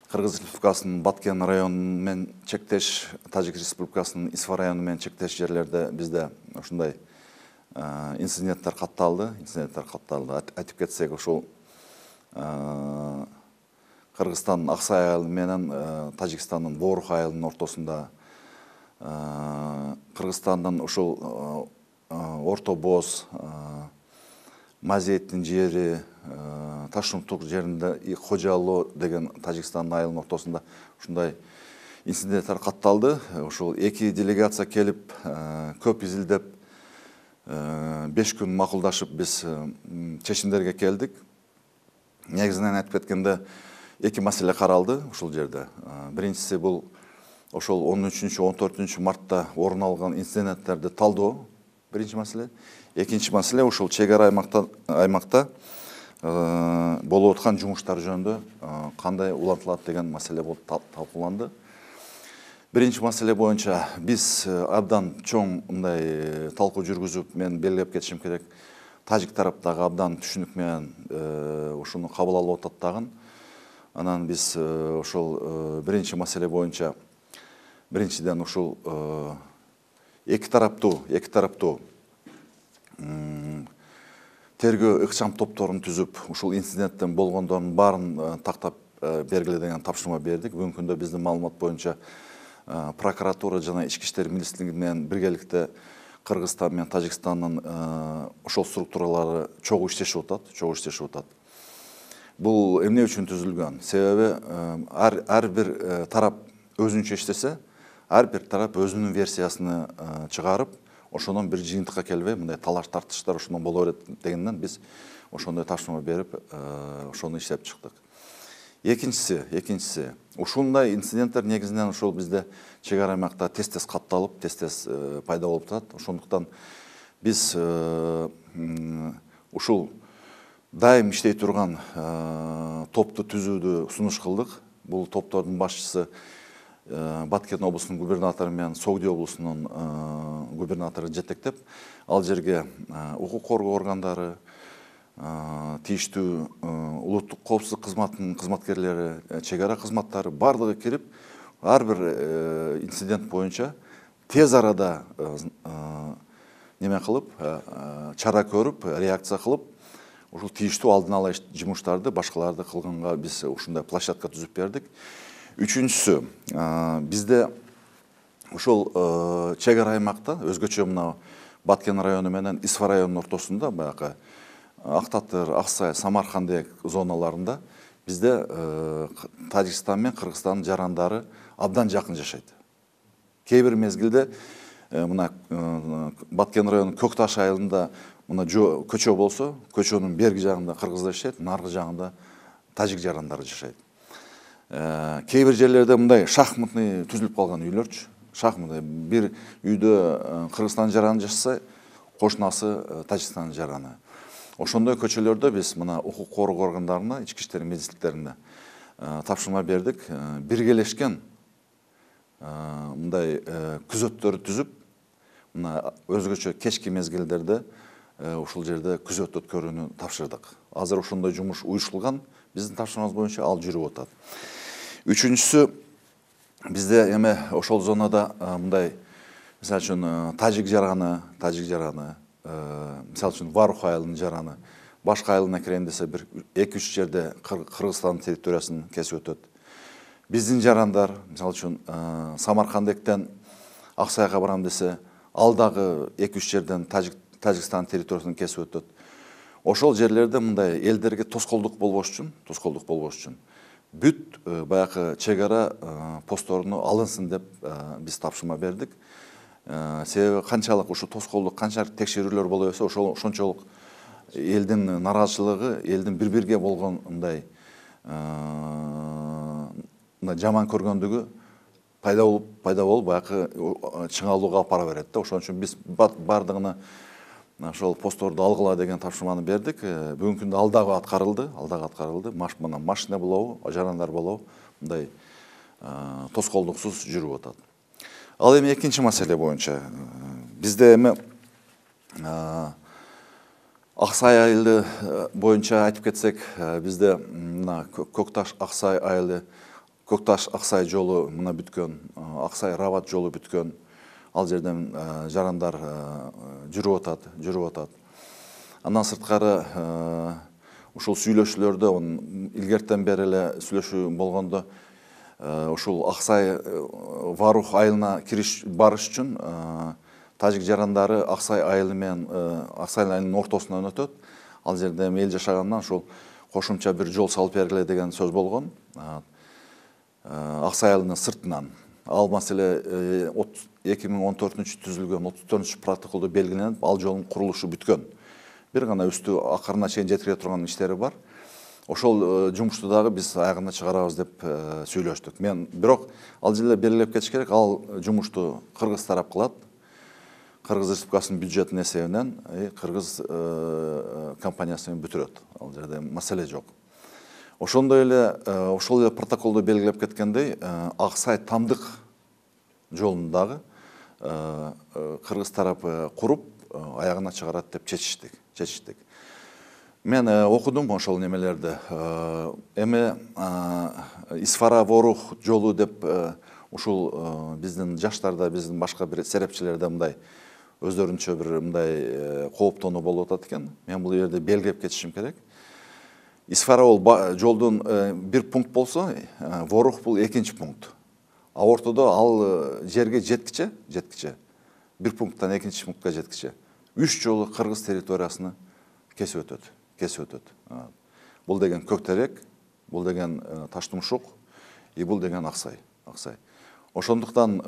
Кыргыз Республикасынын Баткен району менен чектеш, Тажик Республикасынын Исфа району менен чектеш жерлерде бизде ушундай инциденттер катталды. Айтып кетсек, ушул Кыргызстандын Аксай айылы менен Тажикстандын Борух айылынын ортосунда, Кыргызстандын ушул Орто Боз, Мазиеттин жери, Ташунтук жеринде Хожало деген Тажикстандын айылынын ортосунда ушундай инциденттер катталды. Ушул эки делегация келип, көп изилдеп, 5 күн макулдашып биз чечимдерге келдик. Негизинен айтып кеткенде эки маселе каралды ушул жерде. Биринчиси бул ошол 13-14 мартта орун алган инциденттерди талдоо, биринчи маселе. Экинчи маселе ушул чек ара аймакта болуп аткан жумуштар жөнүндө кандай улантылат деген маселе болуп талкууланды. Биринчи маселе боюнча биз абдан чоң мындай талкуу жүргүзүп, мен белгилеп кетишим керек. Тажик тараптагы абдан түшүнүк менен ушуну кабыл алып атат дагы. Анан биз ошол биринчи маселе боюнча биринчиден ушул эки тараптуу тергөө ыкчам топторун түзүп, ушул инциденттин болгондордун баарын тактап бергиле деген тапшырма бердик. Бүгүнкү күндө биздин маалымат боюнча прокуратура жана ички иштер министрлиги менен биргеликте Кыргызстан менен Тажикстандын ошол структуралары чогуу иштешип атат. Бул эмне үчүн түзүлгөн? Себеби ар бир тарап өзүнчө иштесе, ар бир тарап өзүнүн версиясын чыгарып, ошондон бир жыйынтыкка келбей, мындай талаш тартыштар ошондон боло берет дегенден биз ошондой тапшырма берип, ошону иштеп чыктык. Экинчиси, ушундай инциденттер негизинен ошол бизде чек ара аймакта тез катталып, тез пайда болуп турат. Ошондуктан биз ушул дайым иштей турган топту түзүүдү сунуш кылдык. Бул топтордун башчысы Баткен облусунун губернатору менен Согди облусунун губернатору жетектеп, ал жерге укук коргоо органдары, тийиштүү улуттук коопсуздук кызматынын кызматкерлери, чек ара кызматтары бардыгы кирип, ар бир инцидент боюнча тез арада неме кылып, чара көрүп, реакция кылып, ушул тийиштүү алдын ала жумуштарды башкаларды кылганга биз ушундай площадка түзүп бердик. Үчүнчүсү, бизде ушул чек ара аймакта өзгөчө мына Баткен району менен Исфа районунун ортосунда, баягы Актатыр, Аксай, Самаркандек зоналарында бизде Тажикстан менен Кыргызстандын жарандары абдан жакын жашайт. Кээ бир мезгилде мына Баткен районунун Көкташ айылында мына көчө болсо, көчөнүн берги жагында кыргыздар жашайт, наркы жагында тажик жарандары жашайт. Кээ бир жерлерде мындай шахматный түзүлүп калган үйлөрчү. Шахматный бир үйдө Кыргызстан жараны жашаса, кошунасы Тажикстан жараны. Ошондой көчөлөрдө биз мына укук коргоо органдарына, ички иштер министрликтерине тапшырма бердик. Биргелешкен мындай күзөттөрдү түзүп, мына өзгөчө кечки мезгилдерде ушул жерде күзөт өткөрүүнү тапшырдык. Азыр ошондой жумуш уюштурулган, биздин тапшырмабыз боюнча ал жүрүп атат. Үчүнчүсү, бизде эме ошол зонада мындай, мисалы үчүн тажик жараны, мисалы үчүн Варух айылынын жараны, башка айылына кирейин десе бир 2-3 жерде Кыргызстандын территориясын кесип өтөт. Биздин жарандар, мисалы үчүн Самаркандектен Аксайга барам десе, ал дагы 2-3 жерден Тажикстан территориясын кесип өтөт. Ошол жерлерде мындай элдерге тоскоолдук болбош үчүн бүт баягы чек ара постторуну алынсын деп биз тапшырма бердик. Себеби канчалык ушу тоскоолдук, канчалык текшерүүлөр боло берсе, ошончолук элдин нараазычылыгы, элдин бири-бирге болгон мындай жаман көргөндүгү пайда болуп баягы чыңалууга алып бара берет да. Ошон үчүн биз бардыгына ошол постторду алгыла деген тапшырманы бердик. Бүгүнкү күндө ал дагы аткарылды. Машина болобу, жарандар болобу, мындай тоскоолдуксуз жүрүп атат. Ал эми экинчи маселе боюнча бизде эми Аксай айылы боюнча айтып кетсек, бизде мына Көкташ Аксай айылы Көкташ Аксай жолу мына бүткөн, Аксай Рабат жолу бүткөн. Ал жерден жарандар жүрүп атат. Андан сырткары ушул сүйлөшүүлөрдө илгертен бери эле сүйлөшүү болгондо ушул Аксай Варух айылына барыш үчүн тажик жарандары Аксай айылы менен Аксай айылынын ортосунан өтөт. Ал жерде эл жашагандан ушул кошумча бир жол салып бергиле деген сөз болгон. Аксай айылынын сыртынан. Ал маселе 2014 түзүлгөн 34 протоколдо белгиленип, ал жолдун курулушу бүткөн. Бир гана үстү акырына чейин жеткире турган иштери бар. Ошол жумушту дагы биз аягына чыгарабыз деп сүйлөштүк. Мен бирок ал жерде белгилеп кетиш керек, ал жумушту кыргыз тарап кылат. Кыргыз Республикасынын бюджетинин эсебинен кыргыз компаниясы менен бүтүрөт. Ал жерде маселе жок. Ошондой эле ошол эле протоколдо белгилеп кеткендей, Аксай Тамдык жолун дагы кыргыз тарапы куруп аягына чыгарат деп чечиштик. Мен окудум ошол немелерди. Эми Исфара Ворух жолу деп ушул биздин жаштарда, биздин башка бир серепчилерде мындай өздөрүнчө бир мындай кооптонуу болуп атат экен. Мен бул жерде белгилеп кетишим керек. Исфара ол жолдун бир пункт болсо, Ворух бул экинчи пункт. А ортодо ал жерге жеткиче, бир пункттан экинчи пунктка жеткиче 3 жолу кыргыз территориясыны кесип өтөт. Бул деген Көктерек, бул деген Таштумшук, бул деген Аксай. Ошондуктан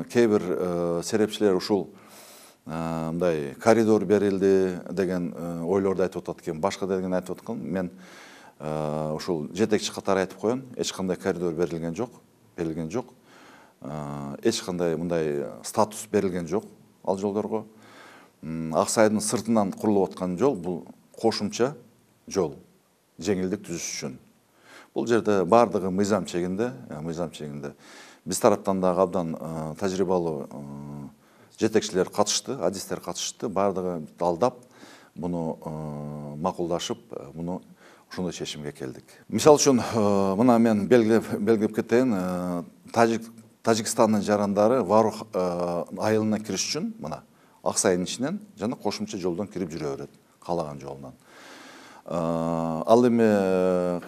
кээ бир серепчилер ушул мындай коридор берилди деген ойлорду айтып атат экен, башка деген айтып аткан. Мен ушул жетекчи катары айтып коеюн, эч кандай коридор берилген жок. Эч кандай мындай статус берилген жок ал жолдорго. Аксайдын сыртынан курулуп аткан жол бул кошумча жол, жеңилдик түзүш үчүн. Бул жерде бардыгы мыйзам чегинде. Биз тараптан дагы абдан тажрыйбалуу жетекчилер катышты, адистер катышты, бардыгы алдап, буну макулдашып, буну ошондой чечимге келдик. Мисалы үчүн, мына мен белгилеп кетейин, Тажикстандын жарандары Варух айылына кириш үчүн мына Аксайдын ичинен жана кошумча жолдон кирип жүрө берет, каалаган жолунан. Ал эми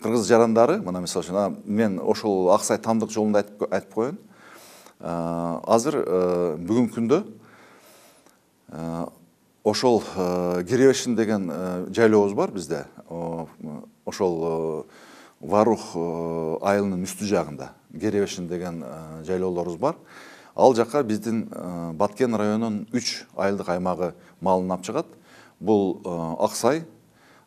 кыргыз жарандары, мына мисалы үчүн, мен ошол Аксай Тамдык жолунда айтып коеюн. Азыр бүгүнкү күндө ошол Керебешин деген жайлообуз бар бизде. Ошол Варух айылынын үстү жагында Керебешин деген жайлоолорубуз бар. Ал жака биздин Баткен районунун 3 айылдык аймагы малын алып чыгат. Бул Аксай,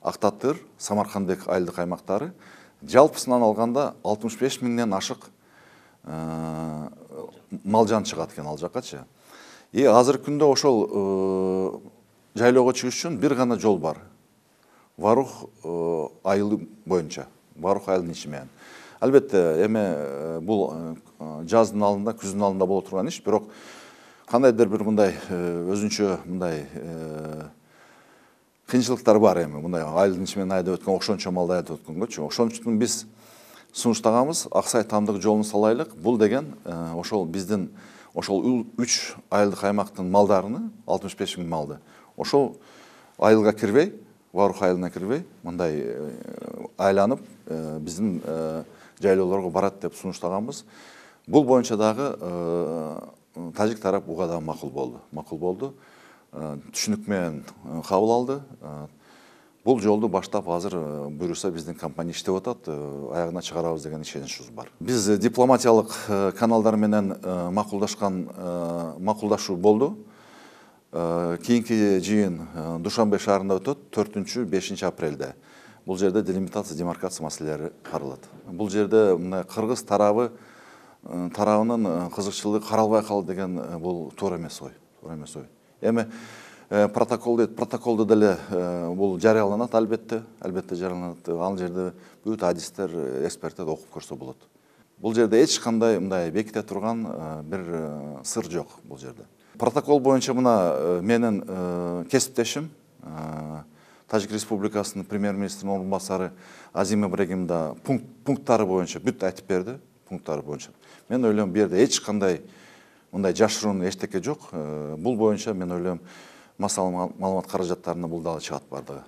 Актатыр, Самаркандек айылдык аймактары. Жалпысынан алганда 65 миңден ашык мал жан чыгат экен ал жакачы. Азыркы күндө ошол жайлоого чыгыш үчүн бир гана жол бар. Варух айылы боюнча, Варух айылынын ичи менен. Албетте, эми бул жаздын алдында, күздүн алдында боло турган иш, бирок кандайдыр бир мындай өзүнчө мындай кыйынчылыктар бар эми. Мындай айылдын ичи менен айдап өткөн, ошончо малды айдап өткөнгөчү. Ошон үчүн биз сунуштаганбыз, Аксай Тамдык жолун салайлык. Бул деген ошол биздин ошол 3 айылдык аймактын малдарыны, 65 миң малды, ошол айылга кирбей, Варух айылына кирбей, мындай айланып биздин жайлоолорго барат деп сунуштаганбыз. Бул боюнча дагы тажик тарап буга да макул болду. Түшүнүк менен кабыл алды. Бул жолду баштап азыр буюрса биздин компания иштеп атат, аягына чыгарабыз деген ишеничибиз бар. Биз дипломатиялык каналдар менен макулдашуу болду. Кийинки жыйын Душанбе шаарында өтөт 4-5 апрелде. Бул жерде делимитация, демаркация маселелери каралат. Бул жерде мына кыргыз тарабынын кызыкчылыгы каралбай калды деген бул туура эмес ой. Эми протоколдо деле бул жарыяланат, албетте жарыяланат. Ал жерде бүт адистер, эксперттер окуп көрсө болот. Бул жерде эч кандай мындай беките турган бир сыр жок бул жерде. Протокол боюнча мына менин кесиптешим Тажик Республикасынын премьер-министринин орун басары Азим Ибрагим да пункттары боюнча бүт айтып берди, пункттары боюнча. Мен ойлойм, бу жерде эч кандай мындай жашыруун эчтеке жок. Бул боюнча мен ойлойм, массалык маалымат каражаттарына бул дагы чыгат бардыгы.